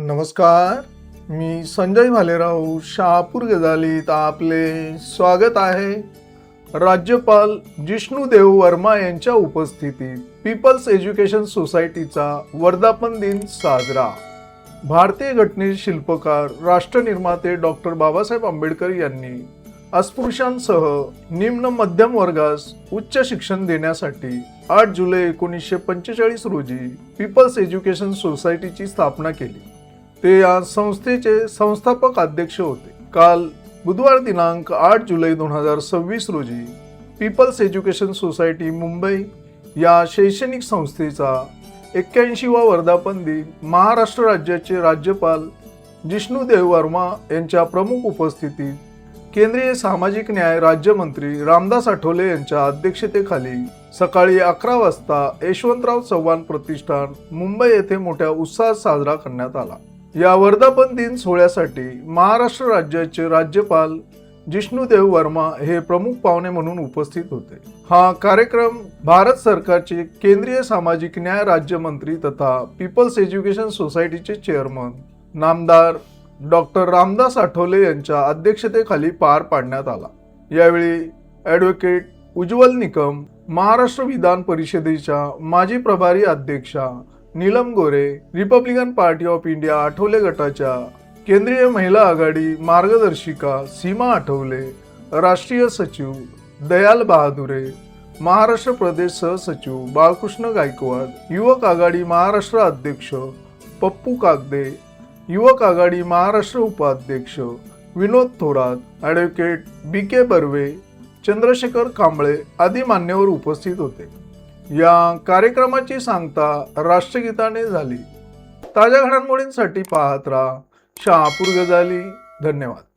नमस्कार, मी संजय भालेराव शहापूर गजालीत आपले स्वागत आहे। राज्यपाल जिष्णुदेव वर्मा यांच्या उपस्थितीत पीपल्स एज्युकेशन सोसायटीचा वर्धापन दिन साजरा। भारतीय घटनेचे शिल्पकार राष्ट्रनिर्माते डॉक्टर बाबासाहेब आंबेडकर यांनी अस्पृश्यांसह निम्न मध्यम वर्गास उच्च शिक्षण देण्यासाठी 8 जुलै 1945 रोजी पीपल्स एज्युकेशन सोसायटीची स्थापना केली। ते या संस्थेचे संस्थापक अध्यक्ष होते। काल बुधवार दिनांक 8 जुलै 2026 रोजी पीपल्स एज्युकेशन सोसायटी मुंबई या शैक्षणिक संस्थेचा 81वा वर्धापन दिन महाराष्ट्र राज्याचे राज्यपाल जिष्णुदेव वर्मा यांच्या प्रमुख उपस्थितीत केंद्रीय सामाजिक न्याय राज्यमंत्री रामदास आठवले यांच्या अध्यक्षतेखाली सकाळी 11 वाजता यशवंतराव चव्हाण प्रतिष्ठान मुंबई येथे मोठ्या उत्साहात साजरा करण्यात आला। या वर्धापन दिन सोहळ्यासाठी महाराष्ट्र राज्याचे राज्यपाल जिष्णुदेव वर्मा हे प्रमुख पाहुणे म्हणून उपस्थित होते। हा कार्यक्रम भारत सरकारचे केंद्रीय सामाजिक न्याय राज्यमंत्री तथा पीपल्स एज्युकेशन सोसायटीचे चेअरमन नामदार डॉक्टर रामदास आठवले यांच्या अध्यक्षतेखाली पार पाडण्यात आला। यावेळी ॲडव्होकेट उज्ज्वल निकम, महाराष्ट्र विधान परिषदेच्या माजी प्रभारी अध्यक्षा Neelam Gore, Republican Party of India Athawale गटाच्या केंद्रीय महिला आघाडी मार्गदर्शिका सीमा आठवले, राष्ट्रीय सचिव दयाल बहादुरे, महाराष्ट्र प्रदेश सहसचिव बाळकृष्ण गायकवाड, युवक आघाडी महाराष्ट्र अध्यक्ष पप्पू कागदे, युवक आघाडी महाराष्ट्र उपाध्यक्ष विनोद थोरात, ॲडव्होकेट BK बर्वे, चंद्रशेखर कांबळे आदी मान्यवर उपस्थित होते। या कार्यक्रमाची सांगता राष्ट्रगीताने झाली। ताज्या घडामोडींसाठी पाहत राहा शहापूर गजाली। धन्यवाद।